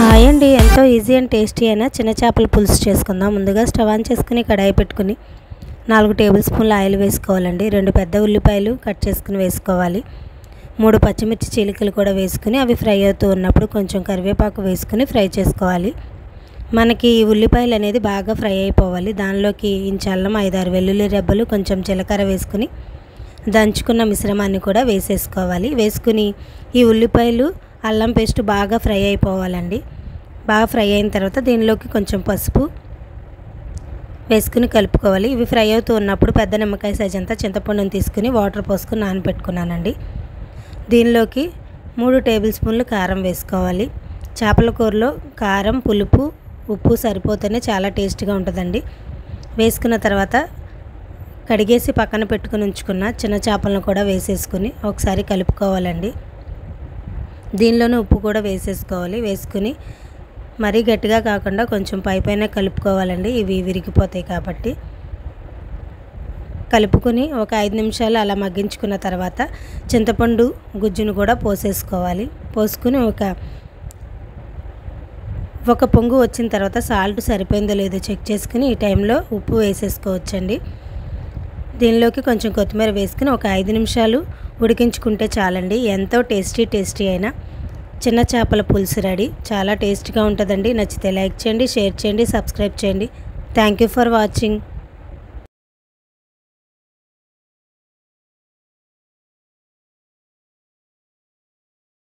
Hi అండి, ఎంతో easy and tasty అయిన చిన్న చేపల పులుసు చేసుకుందాం. ముందుగా స్టవ్ ఆన్ చేసుకుని కడాయి పెట్టుకుని 4 టేబుల్ స్పూన్ల ఆయిల్ వేసుకోవాలండి. 2 పెద్ద ఉల్లిపాయలు కట్ చేసుకుని వేసుకోవాలి. 3 పచ్చిమిర్చి చీలికలు కూడా వేసుకుని అవి ఫ్రై అవుతూ ఉన్నప్పుడు కొంచెం కరివేపాకు వేసుకుని ఫ్రై చేసుకోవాలి. మనకి ఈ ఉల్లిపాయలు అనేది బాగా ఫ్రై అయిపోవాలి. దానిలోకి ఇంచు అల్లం, 5-6 వెల్లుల్లి రెబ్బలు, కొంచెం జీలకర్ర వేసుకుని దంచుకున్న మిశ్రమాన్ని కూడా వేసేసుకోవాలి. వేసుకుని ఈ ఉల్లిపాయలు అల్లం పేస్ట్ బాగా ఫ్రై అయిపోవాలండి. బాగా ఫ్రై అయిన తర్వాత దీనిలోకి కొంచెం పసుపు వేసుకుని కలుపుకోవాలి. ఇవి ఫ్రై అవుతూ ఉన్నప్పుడు పెద్ద నిమ్మకాయ సైజ్ అంతా చింతపండుని తీసుకుని వాటర్ పోసుకుని నానబెట్టుకున్నానండి. దీనిలోకి 3 టేబుల్ స్పూన్లు కారం వేసుకోవాలి. చేపల కూరలో కారం, పులుపు, ఉప్పు సరిపోతేనే చాలా టేస్ట్గా ఉంటుందండి. వేసుకున్న తర్వాత కడిగేసి పక్కన పెట్టుకుని ఉంచుకున్న చిన్న చేపలను కూడా వేసేసుకుని ఒకసారి కలుపుకోవాలండి. దీనిలోనే ఉప్పు కూడా వేసేసుకోవాలి. వేసుకుని మరీ గట్టిగా కాకుండా కొంచెం పైపైన కలుపుకోవాలండి, ఇవి విరిగిపోతాయి కాబట్టి. కలుపుకొని ఒక 5 నిమిషాలు అలా మగ్గించుకున్న తర్వాత చింతపండు గుజ్జును కూడా పోసేసుకోవాలి. పోసుకుని ఒక పొంగు వచ్చిన తర్వాత సాల్ట్ సరిపోయిందో లేదో చెక్ చేసుకుని ఈ టైంలో ఉప్పు వేసేసుకోవచ్చండి. దీనిలోకి కొంచెం కొత్తిమీర వేసుకుని ఒక 5 నిమిషాలు ఉడికించుకుంటే చాలండి. ఎంతో టేస్టీ అయిన చిన్న చేపల పులుసు రెడీ. చాలా టేస్ట్గా ఉంటుందండి. నచ్చితే లైక్ చేయండి, షేర్ చేయండి, సబ్స్క్రైబ్ చేయండి. Thank you for watching.